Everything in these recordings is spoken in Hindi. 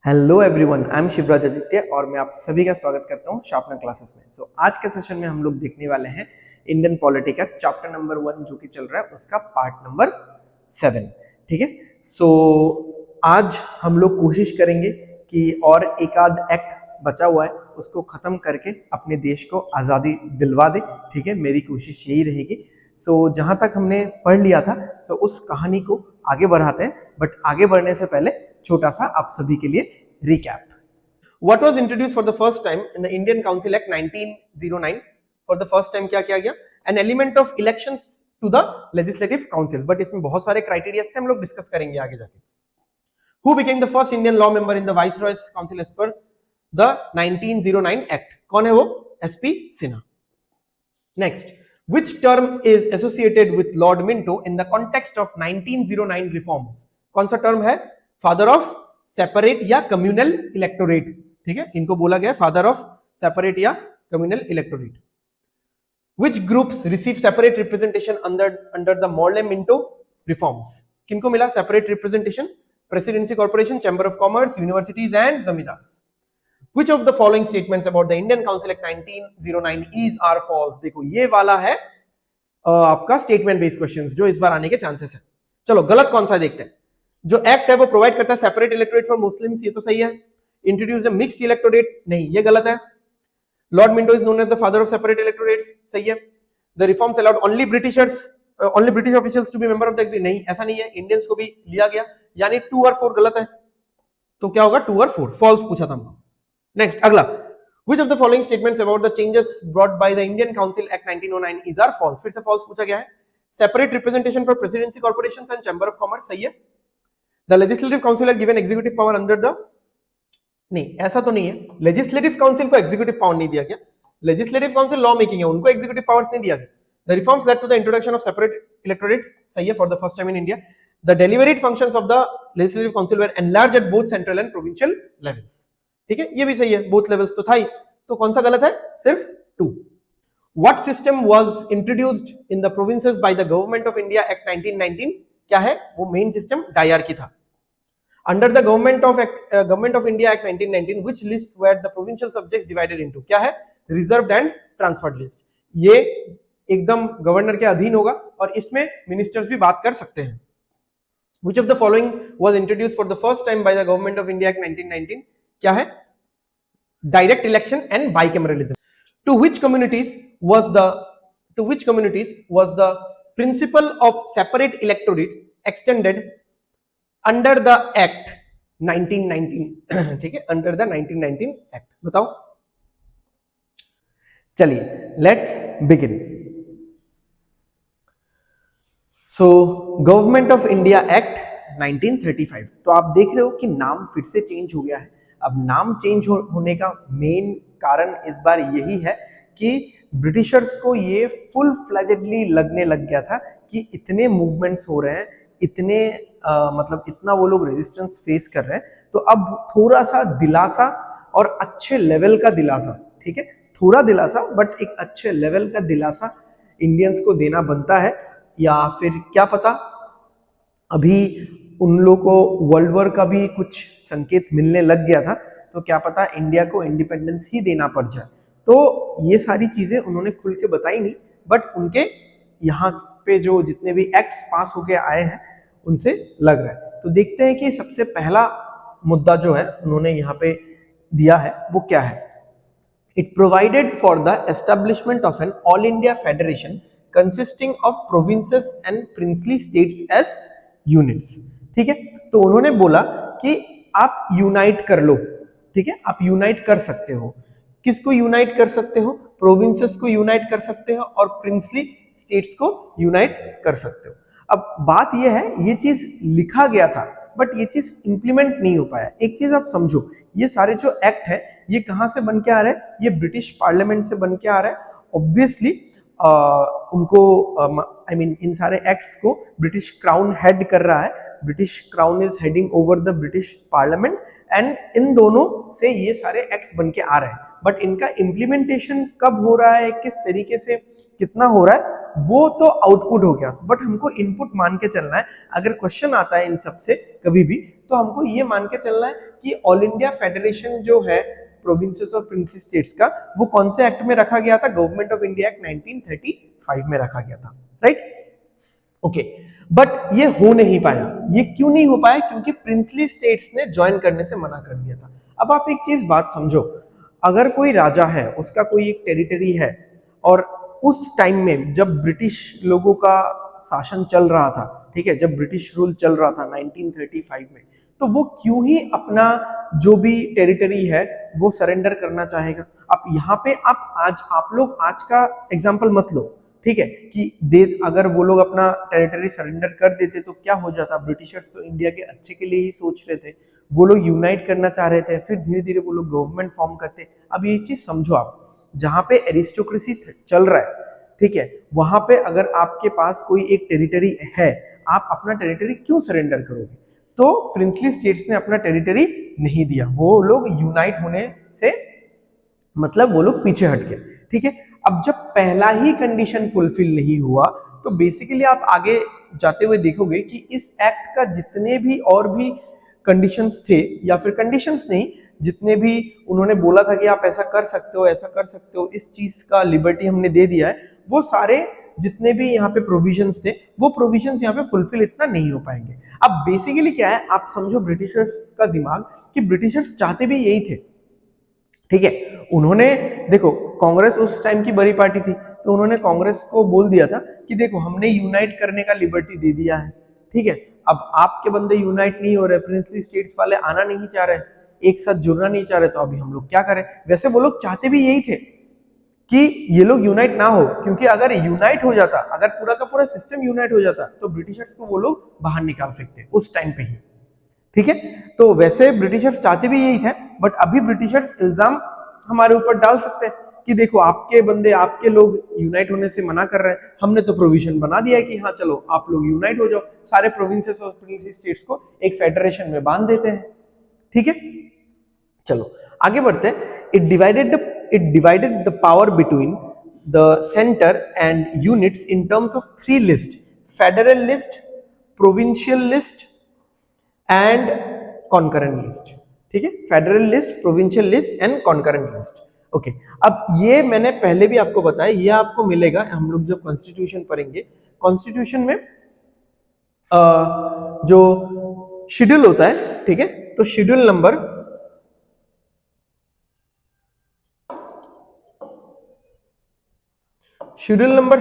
Hello everyone, I am Shivraj Aditya और मैं आप सभी का स्वागत करता हूं शार्पनर क्लासेस में। आज के सेशन में हम लोग देखने वाले हैं इंडियन पॉलिटी का चैप्टर नंबर 1 जो कि चल रहा है उसका पार्ट नंबर 7। ठीक है। आज हम लोग कोशिश करेंगे कि और एक आध एक्ट बचा हुआ है उसको खत्म करके अपने देश को आज़ादी दिलवा दे। ठीक है, मेरी कोशिश यही रहेगी। जहां तक हमने पढ़ लिया था उस कहानी को आगे बढ़ाते हैं, बट आगे बढ़ने से पहले छोटा सा आप सभी के लिए recap. What was introduced for the first time in the Indian Council Act 1909? For the first time क्या किया गया? An element of elections to the Legislative Council. But इसमें बहुत सारे क्राइटेरिया थे, हम लोग डिस्कस करेंगे आगे जाके। Who became the first Indian law member in the Viceroy's Council as per the 1909 Act? कौन है वो? SP Sinha. Next, which term is associated with Lord Minto in the context of 1909 reforms? कौन सा टर्म है? फादर ऑफ सेपरेट या कम्युनल इलेक्टोरेट। ठीक है, इनको बोला गया फादर ऑफ सेपरेट या communal electorate. Which groups receive separate representation under the Morley-Minto reforms? किनको मिला separate representation? Presidency corporation, chamber of commerce, universities and zamindars. Which of the following statements about the Indian Council Act 1909 is are false? देखो ये वाला है आपका स्टेटमेंट बेस्ड क्वेश्चंस जो इस बार आने के चांसेस है। चलो गलत कौन सा देखते हैं। जो एक्ट है वो प्रोवाइड करता है सेपरेट इलेक्टोरेट फॉर मुस्लिम्स, ये तो सही है। इंट्रोड्यूस अ मिक्स्ड इलेक्टोरेट, नहीं ये गलत है। Lord Minto is known as the father of separate electorates, सही है। The reforms allowed only British officials to be member of the executive, नहीं ऐसा नहीं है, इंडियंस को भी लिया गया, यानी 2 और 4 गलत है। तो क्या होगा 2 और 4 फॉल्स पूछा था हमको। नेक्स्ट अगला, which of the following statements about the changes brought by the Indian Council Act 1909 is are false? फिर से false पूछा गया है। Separate representation for presidency corporations and chamber of commerce, सही है। The legislative council had given executive power under the, नहीं ऐसा तो नहीं है, लेजिस्लेटिव काउंसिल को एग्जीक्यूटिव पावर नहीं दिया गया। लेजिस्लेटिव काउंसिल लॉ मेकिंग है, उनको एग्जीक्यूटिव पावर्स नहीं दिया गया। The reforms led to the introduction of separate electorate, सही है, for the first time in India. The deliberate functions of the legislative council were enlarged at both central and provincial levels, ठीक है, ये भी सही है, बोथ लेवल्स तो था ही। तो कौन सा गलत है? सिर्फ 2। What system was introduced in the provinces by the Government of India Act 1919? क्या है वो? मेन सिस्टम डायरकी था। Under the Government of India Act 1919, which lists were the provincial subjects divided into? क्या है? Reserved and transferred list। ये एकदम गवर्नर के अधीन होगा और इसमें मिनिस्टर्स भी बात कर सकते हैं। Which of the following was introduced for the first time by the Government of India Act 1919? क्या है? Direct election and bicameralism. To which communities was the principle of separate electorates extended under the act 1919? ठीक है, अंडर द 1919 एक्ट, बताओ। चलिए let's begin. Government of India Act 1935। तो आप देख रहे हो कि नाम फिर से चेंज हो गया है। अब नाम चेंज होने का मेन कारण इस बार यही है कि ब्रिटिशर्स को ये फुल फ्लेजेडली लगने लग गया था कि इतने मूवमेंट्स हो रहे हैं, इतने मतलब इतना वो लोग रेजिस्टेंस फेस कर रहे हैं, तो अब थोड़ा सा दिलासा और अच्छे लेवल का दिलासा, ठीक है, थोड़ा दिलासा बट एक अच्छे लेवल का दिलासा इंडियंस को देना बनता है। या फिर क्या पता अभी उन लोगों को वर्ल्ड वॉर का भी कुछ संकेत मिलने लग गया था, तो क्या पता इंडिया को इंडिपेंडेंस ही देना पड़ जाए। तो ये सारी चीजें उन्होंने खुल के बताई नहीं, बट उनके यहाँ पे जो जितने भी एक्ट्स पास होके आए हैं उनसे लग रहा है। तो देखते हैं कि सबसे पहला मुद्दा जो है उन्होंने यहाँ पे दिया है वो क्या है। It provided for the establishment of an all India federation consisting of provinces and princely states as units. ठीक है, तो उन्होंने बोला कि आप यूनाइट कर लो, ठीक है, आप यूनाइट कर सकते हो। किसको यूनाइट कर सकते हो? प्रोविंसेस को यूनाइट कर सकते हो और प्रिंसली स्टेट्स को यूनाइट कर सकते हो। अब बात यह है, ये चीज लिखा गया था बट ये चीज इंप्लीमेंट नहीं हो पाया। एक चीज आप समझो, ये सारे जो एक्ट है ये कहां से बन के आ रहे हैं? ये ब्रिटिश पार्लियामेंट से बन के आ रहा है। ऑब्वियसली उनको आई मीन इन सारे एक्ट्स को ब्रिटिश क्राउन हेड कर रहा है। British crown is heading over the British parliament and in दोनों से ये सारे एक्ट्स बन के आ रहे हैं। बट इनका इम्प्लीमेंटेशन कब हो रहा है, किस तरीके से कितना हो रहा है वो तो आउटपुट हो गया, बट हमको इनपुट मान के चलना है। अगर क्वेश्चन आता है इन सब से कभी भी तो हमको ये मान के चलना है कि ऑल इंडिया फेडरेशन जो है प्रोविंसेस और प्रिंसी स्टेट्स का, वो कौन से एक्ट में रखा गया था? गवर्नमेंट ऑफ इंडिया एक्ट 1935 में रखा गया था, राइट? ओके, बट ये हो नहीं पाया। ये क्यों नहीं हो पाया? क्योंकि प्रिंसली स्टेट्स ने ज्वाइन करने से मना कर दिया था। अब आप एक चीज बात समझो, अगर कोई राजा है, उसका कोई एक टेरिटरी है, और उस टाइम में जब ब्रिटिश लोगों का शासन चल रहा था, ठीक है, जब ब्रिटिश रूल चल रहा था 1935 में, तो वो क्यों ही अपना जो भी टेरिटरी है वो सरेंडर करना चाहेगा? अब यहाँ पे आप लोग आज का एग्जाम्पल मत लो, ठीक है, कि अगर वो लोग अपना टेरिटरी सरेंडर कर देते तो क्या हो जाता? ब्रिटिशर्स तो इंडिया के अच्छे के लिए ही सोच रहे थे, वो लोग यूनाइट करना चाह रहे थे, फिर धीरे धीरे वो लोग गवर्नमेंट फॉर्म करते। अब ये चीज समझो, आप जहां पे एरिस्टोक्रेसी चल रहा है, ठीक है, वहां पे अगर आपके पास कोई एक टेरिटरी है, आप अपना टेरिटरी क्यों सरेंडर करोगे? तो प्रिंसली स्टेट्स ने अपना टेरिटरी नहीं दिया, वो लोग यूनाइट होने से मतलब वो लोग पीछे हट गए, ठीक है। अब जब पहला ही कंडीशन फुलफिल नहीं हुआ तो बेसिकली आप आगे जाते हुए देखोगे कि इस एक्ट का जितने भी और भी कंडीशंस थे, या फिर कंडीशंस नहीं, जितने भी उन्होंने बोला था कि आप ऐसा कर सकते हो, ऐसा कर सकते हो, इस चीज का लिबर्टी हमने दे दिया है, वो सारे जितने भी यहाँ पे प्रोविजंस थे, वो प्रोविजंस यहाँ पे फुलफिल इतना नहीं हो पाएंगे। अब बेसिकली क्या है, आप समझो ब्रिटिशर्स का दिमाग, कि ब्रिटिशर्स चाहते भी यही थे, ठीक है। उन्होंने देखो, कांग्रेस उस टाइम की बड़ी पार्टी थी, तो उन्होंने कांग्रेस को बोल दिया था कि देखो हमने यूनाइट करने का लिबर्टी दे दिया है, ठीक है। अब आपके बंदे यूनाइट नहीं हो रहे, प्रिंसली स्टेट्स वाले आना नहीं चाह रहे, एक साथ जुड़ना नहीं चाह रहे, तो अभी हम लोग क्या करें? वैसे वो लोग चाहते भी यही थे कि ये लोग यूनाइट ना हो, क्योंकि अगर यूनाइट हो जाता, अगर पूरा का पूरा सिस्टम यूनाइट हो जाता, तो ब्रिटिशर्स को वो लोग बाहर निकाल सकते उस टाइम पे ही, ठीक है। तो वैसे ब्रिटिशर्स चाहते भी यही थे, बट अभी ब्रिटिशर्स इल्जाम हमारे ऊपर डाल सकते हैं कि देखो आपके बंदे, आपके लोग यूनाइट होने से मना कर रहे हैं, हमने तो प्रोविजन बना दिया है कि हाँ चलो आप लोग यूनाइट हो जाओ, सारे प्रोविंसेस और प्रिंसी स्टेट्स को एक फेडरेशन में बांध देते हैं, ठीक है। चलो आगे बढ़ते हैं। It divided the power between the centre and units in terms of 3 list: federal list, provincial list and concurrent list, ठीक है। Federal list, provincial list and concurrent list, okay. अब ये मैंने पहले भी आपको बताया, ये आपको मिलेगा, हम लोग जो कॉन्स्टिट्यूशन पढ़ेंगे, कॉन्स्टिट्यूशन में जो शेड्यूल होता है, ठीक है, तो शेड्यूल नंबर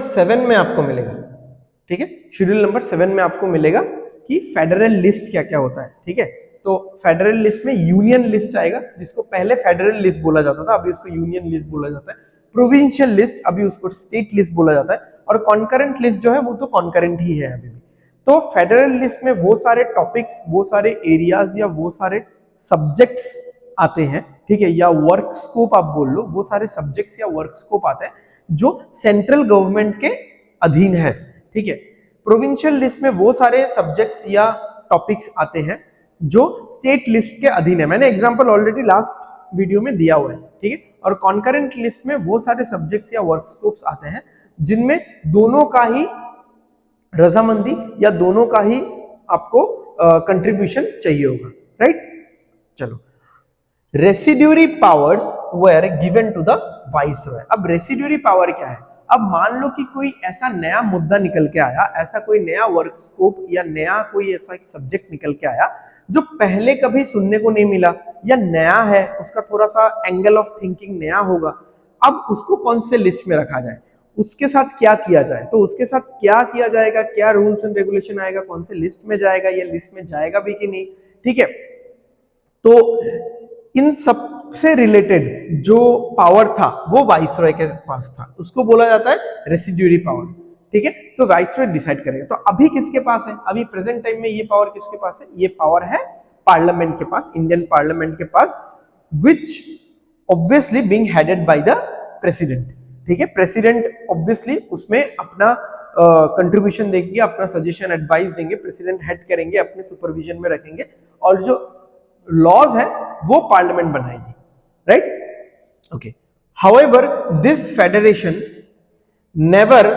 7 में आपको मिलेगा, ठीक है। शेड्यूल नंबर 7 में आपको मिलेगा कि फेडरल लिस्ट क्या क्या होता है, ठीक है। तो फेडरल लिस्ट में यूनियन लिस्ट आएगा, जिसको पहले फेडरल लिस्ट बोला जाता था, अभी उसको यूनियन लिस्ट बोला जाता है। प्रोविंशियल लिस्ट, अभी उसको स्टेट लिस्ट बोला जाता है। और कॉन्करेंट लिस्ट जो है वो तो कॉन्करेंट ही है अभी भी। तो फेडरल लिस्ट में वो सारे टॉपिक्स, वो सारे एरियाज या वो सारे सब्जेक्ट्स आते हैं, ठीक है, या वर्क स्कोप आप बोल लो, वो सारे सब्जेक्ट्स या वर्क स्कोप आते हैं जो सेंट्रल गवर्नमेंट के अधीन है, ठीक है। प्रोविंशियल लिस्ट में वो सारे सब्जेक्ट्स या टॉपिक्स आते हैं जो स्टेट लिस्ट के अधीन है। मैंने एग्जांपल ऑलरेडी लास्ट वीडियो में दिया हुआ है, ठीक है। और कॉन्करेंट लिस्ट में वो सारे सब्जेक्ट्स या वर्क स्कोप्स आते हैं जिनमें दोनों का ही रजामंदी या दोनों का ही आपको कंट्रीब्यूशन चाहिए होगा, राइट। चलो, residuary powers were given to the viceroy. अब रेसिड्यूरी पावर क्या है? अब मान लो कि कोई ऐसा नया मुद्दा निकल के आया, ऐसा कोई नया वर्क स्कोप या नया कोई ऐसा एक सब्जेक्ट निकल के आया जो पहले कभी सुनने को नहीं मिला या नया है, उसका थोड़ा सा एंगल ऑफ थिंकिंग नया होगा। अब उसको कौन से लिस्ट में रखा जाए, उसके साथ क्या किया जाए, तो उसके साथ क्या किया जाएगा, क्या रूल्स एंड रेगुलेशन आएगा, कौन से लिस्ट में जाएगा, या लिस्ट में जाएगा भी कि नहीं, ठीक है। तो इन सब से रिलेटेड जो पावर था वो वाइसरॉय के पास था, उसको बोला जाता है रेसिड्यूरी पावर, ठीक है। तो वाइसरॉय डिसाइड करेगा। तो अभी किसके पास है? अभी प्रेजेंट टाइम में ये पावर किसके पास है? ये पावर है पार्लियामेंट के पास, इंडियन पार्लियामेंट के पास, which obviously being headed by the president, ठीक है। प्रेसिडेंट ऑब्वियसली उसमें अपना कंट्रीब्यूशन देंगे, अपना सजेशन एडवाइस देंगे, प्रेसिडेंट हेड करेंगे, अपने सुपरविजन में रखेंगे, और जो लॉज है वो पार्लियामेंट बनाएगी, right, okay. However this federation never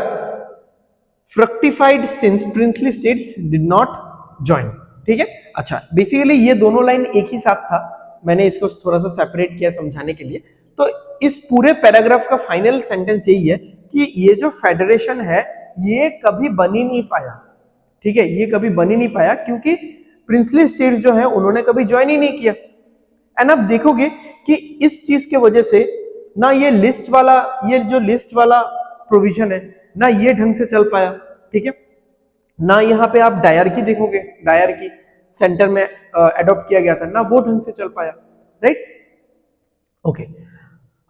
fructified since princely states did not join. ठीक है, अच्छा बेसिकली ये दोनों लाइन एक ही साथ था, मैंने इसको थोड़ा सा सेपरेट किया समझाने के लिए। तो इस पूरे पैराग्राफ का फाइनल सेंटेंस यही है कि ये जो फेडरेशन है ये कभी बन ही नहीं पाया। ठीक है, ये कभी बन ही नहीं पाया क्योंकि प्रिंसली स्टेट्स जो है उन्होंने कभी ज्वाइन ही नहीं किया। एंड आप देखोगे कि इस चीज के वजह से ना ये लिस्ट वाला, ये जो लिस्ट वाला प्रोविजन है ना ये ढंग से चल पाया। ठीक है, ना यहाँ पे आप डायरकी देखोगे, डायरकी सेंटर में अडॉप्ट किया गया था ना वो ढंग से चल पाया। राइट, ओके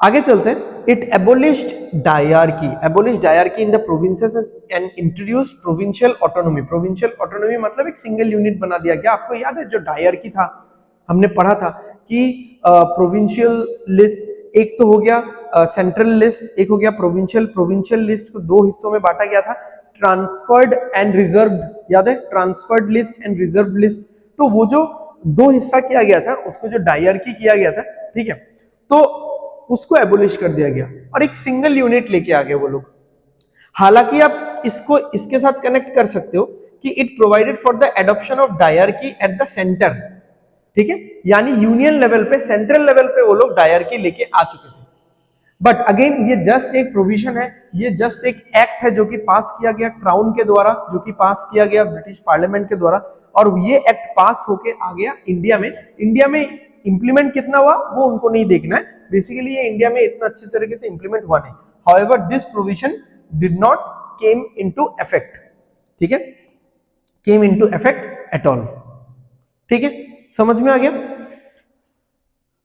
आगे चलते हैं। It एबोलिश्ड dyarchy in the provinces and introduced provincial autonomy. Provincial autonomy मतलब एक सिंगल यूनिट बना दिया गया। आपको याद है जो डायरकी था हमने पढ़ा था कि प्रोविंशियल लिस्ट एक तो हो गया, सेंट्रल लिस्ट एक हो गया, प्रोविंशियल लिस्ट को दो हिस्सों में बांटा गया था, ट्रांसफर्ड एंड रिजर्व्ड। याद है, transferred list and reserve list. तो वो जो दो हिस्सा किया गया था उसको जो डायरकी किया गया था, ठीक है, तो उसको एबोलिश कर दिया गया और एक सिंगल यूनिट लेके आ गए वो लोग। हालांकि आप इसको इसके साथ कनेक्ट कर सकते हो कि it provided for the adoption of dyarchy at the centre. ठीक है, यानी यूनियन लेवल पे, सेंट्रल लेवल पे वो लोग डायरकी लेके आ चुके थे। बट अगेन ये जस्ट एक प्रोविजन है, ये जस्ट एक एक्ट है जो कि पास किया गया क्राउन के द्वारा, जो कि पास किया गया ब्रिटिश पार्लियामेंट के द्वारा, और ये एक्ट पास होके आ गया इंडिया में। इंडिया में इंप्लीमेंट कितना हुआ वो उनको नहीं देखना है, बेसिकली ये इंडिया में इतना अच्छी तरीके से इंप्लीमेंट हुआ नहीं। However this provision did not came into effect. ठीक है, came into effect at all. ठीक है, समझ में आ गया?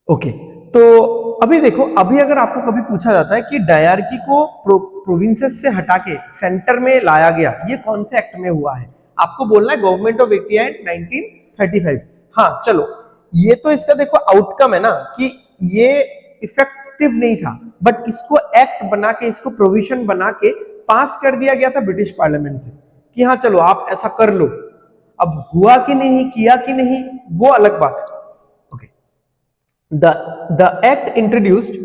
ओके, तो अभी देखो, अभी अगर आपको कभी पूछा जाता है कि डायरकी को प्रोविंसेस से हटा के सेंटर में लाया गया, ये कौन से एक्ट में हुआ है, आपको बोलना है गवर्नमेंट ऑफ इंडिया एट 1935। हाँ चलो, ये तो इसका देखो आउटकम है ना कि ये इफेक्टिव नहीं था, बट इसको एक्ट बना के, इसको प्रोविजन बना के पास कर दिया गया था ब्रिटिश पार्लियामेंट से कि हाँ चलो आप ऐसा कर लो। अब हुआ कि नहीं, किया कि नहीं, वो अलग बात है। Okay, the act introduced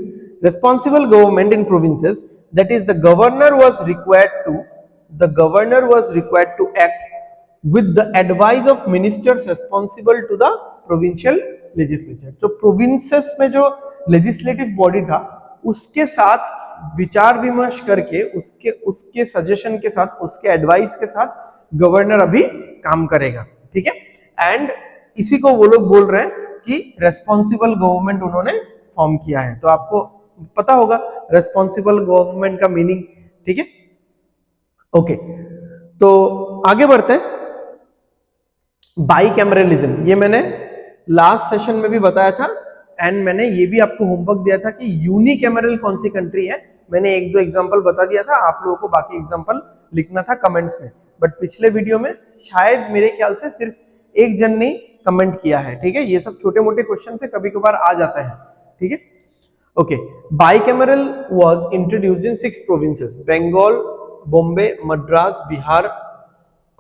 responsible government in provinces, that is the governor was required to act with the advice of ministers responsible to the provincial legislature। जो provinces में जो legislative body था उसके साथ विचार विमर्श करके, उसके सजेशन के साथ, उसके एडवाइस के साथ गवर्नर अभी काम करेगा। ठीक है, एंड इसी को वो लोग बोल रहे हैं कि रेस्पॉन्सिबल गवर्नमेंट उन्होंने फॉर्म किया है। तो आपको पता होगा रेस्पॉन्सिबल गवर्नमेंट का मीनिंग। ठीक है, ओके, तो आगे बढ़ते हैं। बाइकैमरलिज्म, ये मैंने लास्ट सेशन में भी बताया था एंड मैंने ये भी आपको होमवर्क दिया था कि यूनिकैमरल कौन सी कंट्री है। मैंने एक दो एग्जांपल बता दिया था, आप लोगों को बाकी एग्जांपल लिखना था कमेंट्स में, बट पिछले वीडियो में शायद मेरे ख्याल से सिर्फ एक जन ने कमेंट किया है। ठीक है, ये सब छोटे मोटे क्वेश्चन से कभी कभार आ जाता है। ठीक है, okay, bicameral was introduced in 6 provinces, Bengal, Bombay, Madras, Bihar,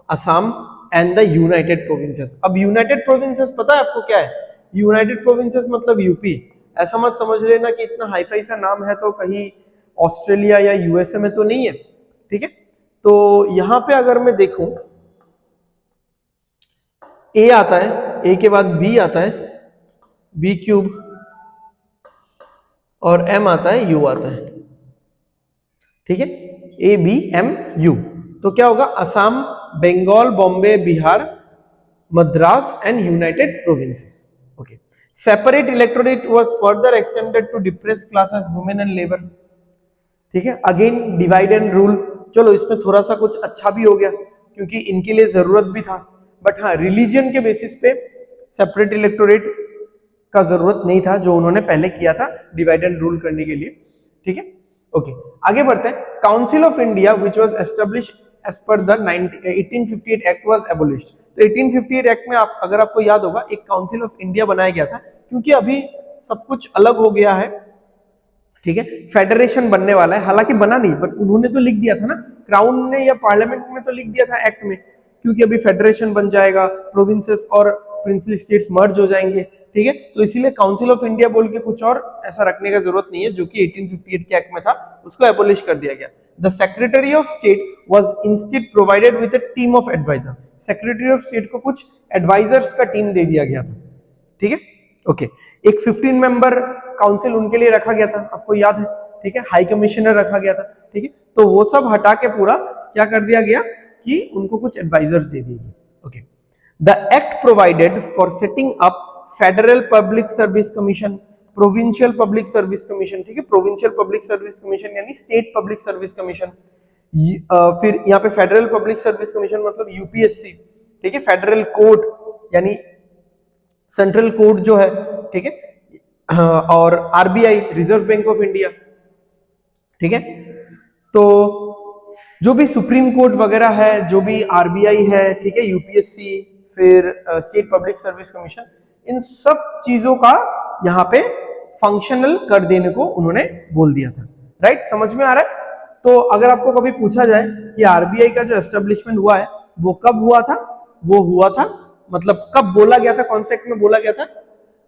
Assam and the United Provinces. अब यूनाइटेड प्रोविंसेस पता है आपको क्या है? यूनाइटेड प्रोविंसेस मतलब यूपी। ऐसा मत समझ लेना कि इतना हाईफाई सा नाम है तो कहीं ऑस्ट्रेलिया या यूएसए में तो नहीं है। ठीक है, तो यहां पे अगर मैं देखूं, ए आता है, ए के बाद बी आता है, बी क्यूब, और एम आता है, यू आता है। ठीक है, ए बी एम यू। तो क्या होगा? Assam, Bengal, Bombay, Bihar, Madras and United Provinces. Okay, separate electorate was further extended to depressed classes, women and labour. ठीक है, अगेन डिवाइड एंड रूल। चलो इसमें थोड़ा सा कुछ अच्छा भी हो गया क्योंकि इनके लिए जरूरत भी था, बट हाँ रिलीजन के बेसिस पे सेपरेट इलेक्टोरेट का जरूरत नहीं था जो उन्होंने पहले किया था डिवाइड एंड रूल करने के लिए। ठीक है, ओके, आगे बढ़ते हैं। Council of India which was established as per the 1858 act was abolished. तो 1858 एक्ट में अगर आपको याद होगा, एक काउंसिल ऑफ इंडिया बनाया गया था क्योंकि अभी सब कुछ अलग हो गया है। ठीक है, फेडरेशन बनने वाला है, हालांकि बना नहीं, बट उन्होंने तो लिख दिया था ना, क्राउन ने या पार्लियामेंट में तो लिख दिया था एक्ट में, क्योंकि अभी फेडरेशन बन जाएगा, प्रोविंसेस और प्रिंसली स्टेट्स मर्ज हो जाएंगे। ठीक है, तो इसीलिए काउंसिल ऑफ इंडिया बोल के कुछ और ऐसा रखने का जरूरत नहीं है, जो कि 1858 के एक्ट में था, उसको एबोलिश कर दिया गया। The secretary of state was instead provided with a team of adviser. Secretary of state को कुछ एडवाइजर्स का टीम दे दिया गया था, ठीक है, ओके। एक 15 मेंबर काउंसिल उनके लिए रखा गया था, आपको याद है, ठीक है, हाई कमिश्नर रखा गया था, ठीक है। तो वो सब हटा के पूरा क्या कर दिया गया कि उनको कुछ एडवाइजर्स दे दिए गए, okay. The act provided for setting up federal public service commission, provincial public service commission, ठीक है, प्रोविंशियल पब्लिक सर्विस कमीशन यानी स्टेट पब्लिक सर्विस कमीशन। फिर यहाँ पे फेडरल पब्लिक सर्विस कमीशन मतलब यूपीएससी, ठीक है, फेडरल कोर्ट यानी सेंट्रल कोर्ट जो है, ठीक है, और RBI reserve bank of India, ठीक है। तो जो भी सुप्रीम कोर्ट वगैरह है, जो भी आरबीआई है, ठीक है, यूपीएससी, फिर स्टेट पब्लिक सर्विस कमीशन, इन सब चीजों का यहाँ पे फंक्शनल कर देने को उन्होंने बोल दिया था, राइट, समझ में आ रहा है। तो अगर आपको कभी पूछा जाए कि आरबीआई का जो एस्टेब्लिशमेंट हुआ है वो कब हुआ था, वो हुआ था मतलब कब बोला गया था, कौन से एक्ट में बोला गया था,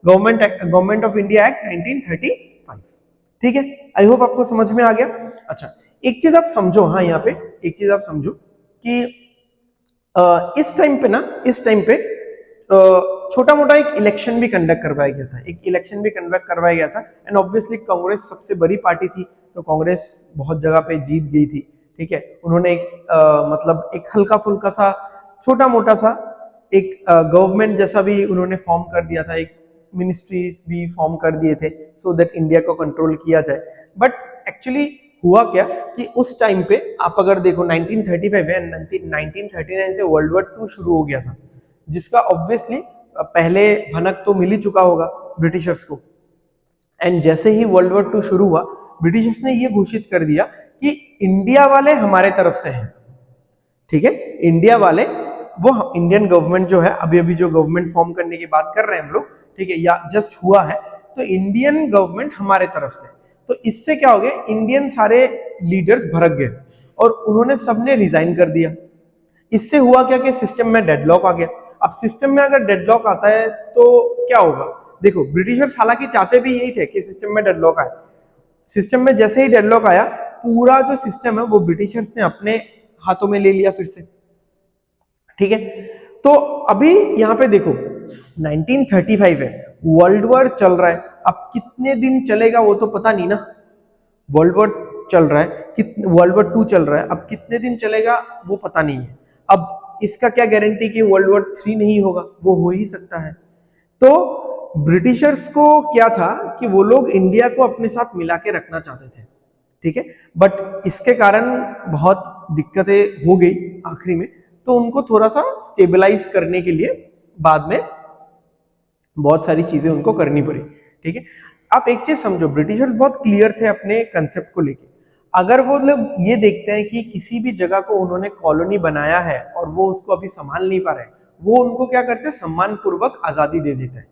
गवर्नमेंट ऑफ इंडिया एक्ट 1935, ठीक है। आई होप आपको समझ में आ गया। अच्छा, एक चीज आप समझो, हाँ यहाँ पे एक चीज आप समझो कि इस टाइम पे छोटा मोटा एक इलेक्शन भी कंडक्ट करवाया गया था, एक इलेक्शन भी कंडक्ट करवाया गया था। एंड ऑब्वियसली कांग्रेस सबसे बड़ी पार्टी थी, तो कांग्रेस बहुत जगह पे जीत गई थी, ठीक है। उन्होंने एक मतलब एक हल्का फुल्का सा छोटा मोटा सा एक गवर्नमेंट जैसा भी उन्होंने फॉर्म कर दिया था, एक मिनिस्ट्रीज भी फॉर्म कर दिए थे सो दैट इंडिया को कंट्रोल किया जाए। बट एक्चुअली हुआ क्या कि उस टाइम पे आप अगर देखो 1935 है, 1939 से वर्ल्ड वॉर 2 शुरू हो गया था, जिसका ऑब्वियसली पहले भनक तो मिल ही चुका होगा ब्रिटिशर्स को। एंड जैसे ही वर्ल्ड वॉर 2 शुरू हुआ, ब्रिटिशर्स ने ये घोषित कर दिया कि इंडिया वाले हमारे तरफ से हैं, ठीक है, इंडिया वाले, वो इंडियन गवर्नमेंट जो है, अभी अभी जो गवर्नमेंट फॉर्म करने की बात कर रहे हैं हम लोग, ठीक है, या जस्ट हुआ है, तो इंडियन गवर्नमेंट हमारे तरफ से। तो इससे क्या हो गया, इंडियन सारे लीडर्स भड़क गए और उन्होंने सबने रिजाइन कर दिया। इससे हुआ क्या कि सिस्टम में डेडलॉक आ गया। अब सिस्टम में अगर डेडलॉक आता है तो क्या होगा, देखो ब्रिटिशर्स हालांकि चाहते भी यही थे कि सिस्टम में डेडलॉक आए। सिस्टम में जैसे ही डेडलॉक आया, पूरा जो सिस्टम है वो ब्रिटिशर्स ने अपने हाथों में ले लिया फिर से, ठीक है। तो अभी यहाँ पे देखो 1935 है, वर्ल्ड वॉर चल रहा है, अब कितने दिन चलेगा वो तो पता नहीं ना। वर्ल्ड वॉर चल रहा है, वर्ल्ड वॉर 2 चल रहा है, अब कितने दिन चलेगा वो पता नहीं है। अब इसका क्या गारंटी कि वर्ल्ड वॉर 3 नहीं होगा, वो हो ही सकता है। तो ब्रिटिशर्स को क्या था कि वो लोग इंडिया को अपने साथ मिला के रखना चाहते थे, ठीक है, बट इसके कारण बहुत दिक्कतें हो गई आखिरी में, तो उनको थोड़ा सा स्टेबलाइज करने के लिए बाद में बहुत सारी चीजें उनको करनी पड़ी, ठीक है। आप एक चीज समझो, ब्रिटिशर्स बहुत क्लियर थे अपने कंसेप्ट को लेके। अगर वो लोग ये देखते हैं कि किसी भी जगह को उन्होंने कॉलोनी बनाया है और वो उसको अभी संभाल नहीं पा रहे, वो उनको क्या करते हैं, सम्मान पूर्वक आजादी दे देते हैं।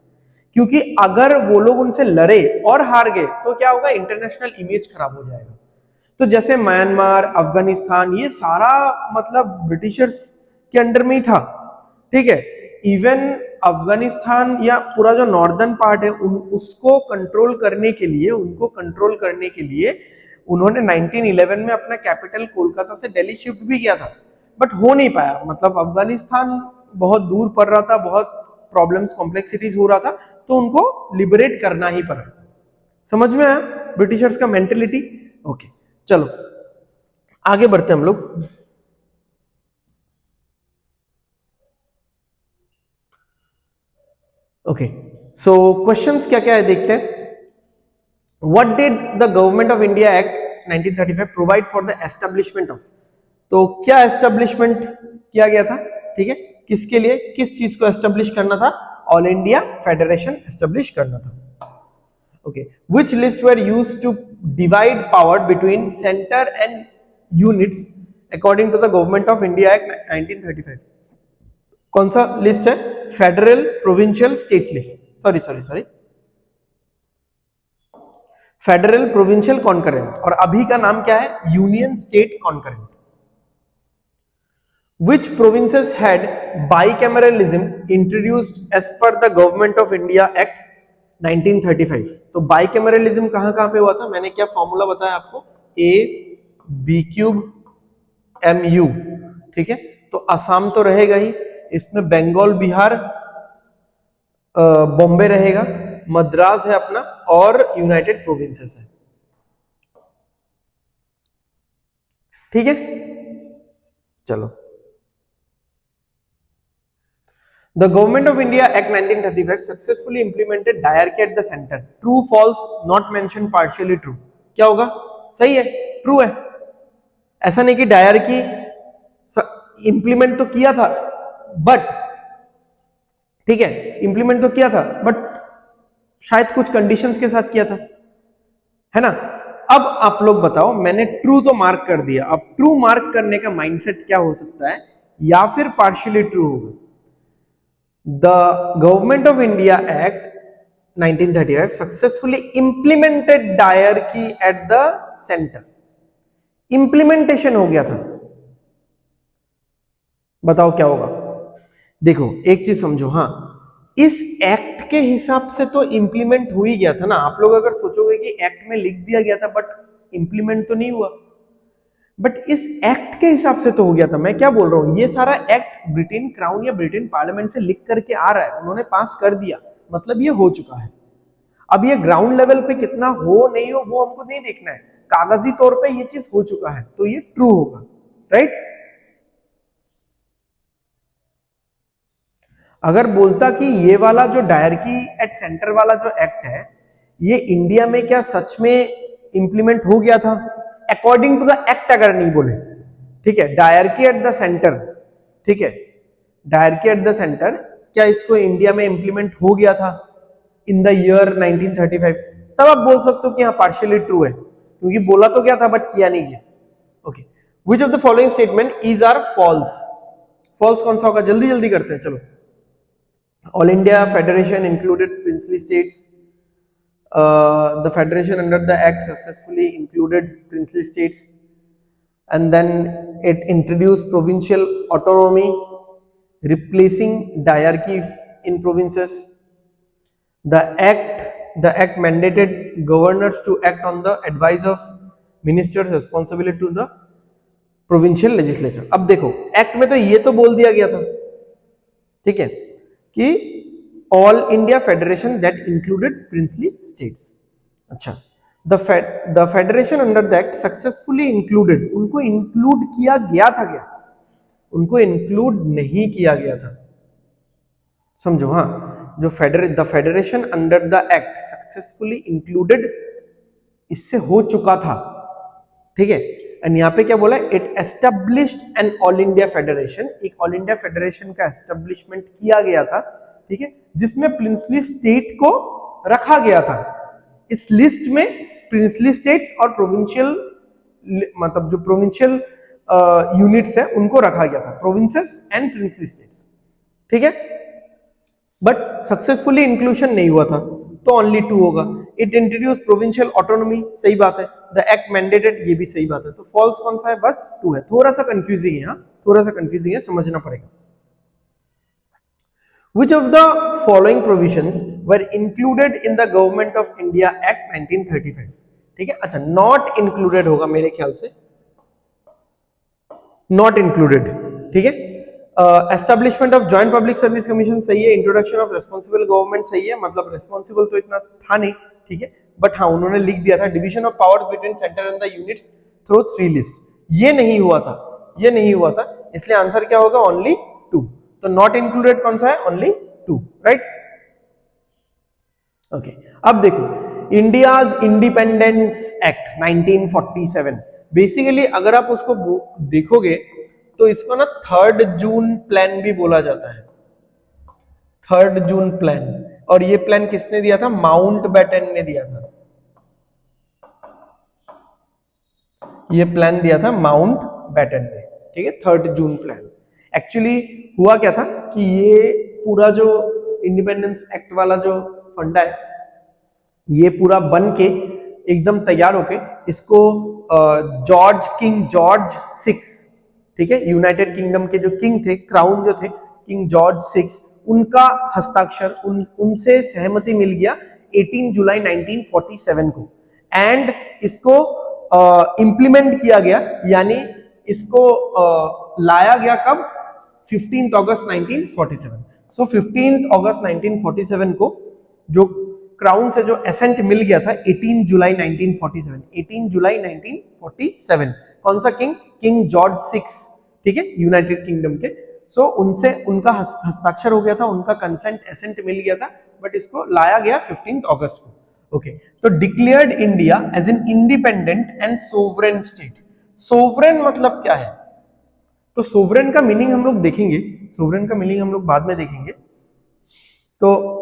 क्योंकि अगर वो लोग उनसे लड़े और हार गए तो क्या होगा, इंटरनेशनल इमेज खराब हो जाएगा। तो जैसे म्यांमार, अफगानिस्तान, ये सारा मतलब ब्रिटिशर्स के अंडर में ही था, ठीक है। इवन अफगानिस्तान या पूरा जो नॉर्दर्न पार्ट है उसको कंट्रोल करने के लिए, उन्होंने 1911 में अपना कैपिटल कोलकाता से दिल्ली शिफ्ट भी किया था, बट हो नहीं पाया। मतलब अफगानिस्तान बहुत दूर पड़ रहा था, बहुत प्रॉब्लम्स, कॉम्प्लेक्सिटीज हो रहा था, तो उनको लिबरेट करना ही पड़ा। समझ में आया ब्रिटिशर्स का मेंटेलिटी? ओके, चलो आगे बढ़ते हैं हम लोग। ओके, सो क्वेश्चंस क्या क्या है देखते हैं। What did the Government of India Act 1935 provide for the establishment of, तो क्या एस्टेब्लिशमेंट किया गया था, ठीक है, किसके लिए, किस चीज को एस्टेब्लिश करना था, ऑल इंडिया फेडरेशन एस्टेब्लिश करना था। Okay, which lists were used to divide power between center and units according to the Government of India Act 1935? कौन सा लिस्ट है, federal, provincial, state list, sorry federal, provincial, concurrent, और अभी का नाम क्या है, union state concurrent. Which provinces had bicameralism introduced as per the Government of India Act 1935? तो बाइकैमरलिज्म कहां कहां पे हुआ था, मैंने क्या फॉर्मूला बताया आपको, A B cube M U, ठीक है। तो असम तो रहेगा ही, इसमें बंगाल, बिहार, बॉम्बे रहेगा, मद्रास है अपना, और यूनाइटेड प्रोविंसेस है, ठीक है। चलो, the Government of India Act 1935 successfully implemented diarchy at the centre, true false, not mention, partially true. क्या होगा? सही है, ट्रू है। ऐसा नहीं कि डायरकी इंप्लीमेंट तो किया था बट, ठीक है, इंप्लीमेंट तो किया था बट शायद कुछ कंडीशंस के साथ किया था, है ना। अब आप लोग बताओ, मैंने ट्रू तो मार्क कर दिया, अब ट्रू मार्क करने का माइंडसेट क्या हो सकता है, या फिर पार्शियली ट्रू होगा। The Government of India Act 1935 successfully implemented diarchy at the centre. Implementation हो गया था, बताओ क्या होगा। देखो एक चीज समझो, हाँ, इस एक्ट के हिसाब से तो इंप्लीमेंट हो ही गया था ना। आप लोग अगर सोचोगे कि एक्ट में लिख दिया गया था बट इंप्लीमेंट तो नहीं हुआ, बट इस एक्ट के हिसाब से तो हो गया था। मैं क्या बोल रहा हूं, ये सारा एक्ट ब्रिटेन क्राउन या ब्रिटेन पार्लियामेंट से लिख करके आ रहा है, उन्होंने पास कर दिया, मतलब ये हो चुका है। अब ये ग्राउंड लेवल पे कितना हो नहीं हो वो हमको नहीं देखना है, कागजी तौर पे ये चीज हो चुका है, तो ये ट्रू होगा, राइट। अगर बोलता कि ये वाला जो डायरकी एट सेंटर वाला जो एक्ट है, ये इंडिया में क्या सच में इंप्लीमेंट हो गया था अकॉर्डिंग टू द एक्ट, अगर नहीं बोले, ठीक है, डायरकी एट द सेंटर, ठीक है, डायरकी एट द सेंटर, क्या इसको इंडिया में इंप्लीमेंट हो गया था इन द ईयर 1935, तब आप बोल सकते हो कि हाँ पार्शियली ट्रू है, क्योंकि बोला तो क्या था बट किया नहीं गया। Okay, which of the following statement is are false. False कौन सा होगा, जल्दी जल्दी करते हैं, चलो। All India Federation included princely states. The federation under the act successfully included princely states, and then it introduced provincial autonomy, replacing diarchy in provinces. The act mandated governors to act on the advice of ministers responsible to the provincial legislature. अब देखो एक्ट में तो ये तो बोल दिया गया था, ठीक है, कि all India federation that included princely states. अच्छा, the federation under that successfully included, उनको इंक्लूड किया गया था क्या? उनको इंक्लूड नहीं किया गया था, समझो। हाँ, जो the federation under the act successfully included, इससे हो चुका था, ठीक है। एंड यहाँ पे क्या बोला, it established an all India federation, एक ऑल इंडिया फेडरेशन का एस्टेब्लिशमेंट किया गया था, ठीक है, जिसमें प्रिंसली स्टेट को रखा गया था। इस लिस्ट में प्रिंसली स्टेट्स और प्रोविंशियल, मतलब जो प्रोविंशियल यूनिट्स है उनको रखा गया था, प्रोविंसेस एंड प्रिंसली स्टेट्स, ठीक है। बट सक्सेसफुली इंक्लूजन नहीं हुआ था, तो ओनली टू होगा। इट इंट्रोड्यूस प्रोविंशियल ऑटोनॉमी, सही बात है। द एक्ट मैंडेटेड, ये भी सही बात है। तो फॉल्स कौन सा है, बस टू है। थोड़ा सा कंफ्यूजिंग है, थोड़ा सा कंफ्यूजिंग है, समझना पड़ेगा। Which of the following provisions were included in the Government of India Act 1935? ठीक है, अच्छा, नॉट इंक्लूडेड होगा मेरे ख्याल से, नॉट इंक्लूडेड, ठीक है। Establishment of joint public service commission सही है, इंट्रोडक्शन ऑफ रेस्पॉन्सिबल गवर्नमेंट सही है, मतलब रेस्पॉन्सिबल तो इतना था नहीं, ठीक है, बट हाँ उन्होंने लिख दिया था division of powers between centre and the units through 3 list, ये नहीं हुआ था, ये नहीं हुआ था, इसलिए आंसर क्या होगा, ओनली 2। तो नॉट इंक्लूडेड कौन सा है, ओनली 2, राइट। ओके, अब देखो इंडियाज इंडिपेंडेंस एक्ट 1947, बेसिकली अगर आप उसको देखोगे तो इसको ना 3 जून प्लान भी बोला जाता है, 3 जून प्लान। और ये प्लान किसने दिया था, माउंट बैटन ने दिया था, ये प्लान दिया था माउंट बैटन ने, ठीक है, 3 जून प्लान। एक्चुअली हुआ क्या था कि ये पूरा जो इंडिपेंडेंस एक्ट वाला जो फंडा है, ये पूरा बन के एकदम तैयार होके इसको किंग जॉर्ज 6, ठीक है, यूनाइटेड किंगडम के जो किंग थे, क्राउन जो थे, किंग जॉर्ज 6, उनका हस्ताक्षर, उनसे सहमति मिल गया 18 जुलाई 1947 को। एंड इसको इंप्लीमेंट किया गया, यानी इसको लाया गया कब? 15 अगस्त 1947। सो 15 अगस्त 1947 को जो क्राउन से जो एसेंट मिल गया था 18 जुलाई 1947, 18 जुलाई 1947, कौन सा किंग? किंग जॉर्ज 6, ठीक है, यूनाइटेड किंगडम के। सो उनसे उनका हस्ताक्षर हो गया था, उनका कंसेंट एसेंट मिल गया था, बट इसको लाया गया 15 अगस्त को। ओके, तो declared India as an independent and sovereign state. Sovereign मतलब क्या है? तो सोवरेन का मीनिंग हम लोग देखेंगे, सोवरेन का मीनिंग हम लोग बाद में देखेंगे। तो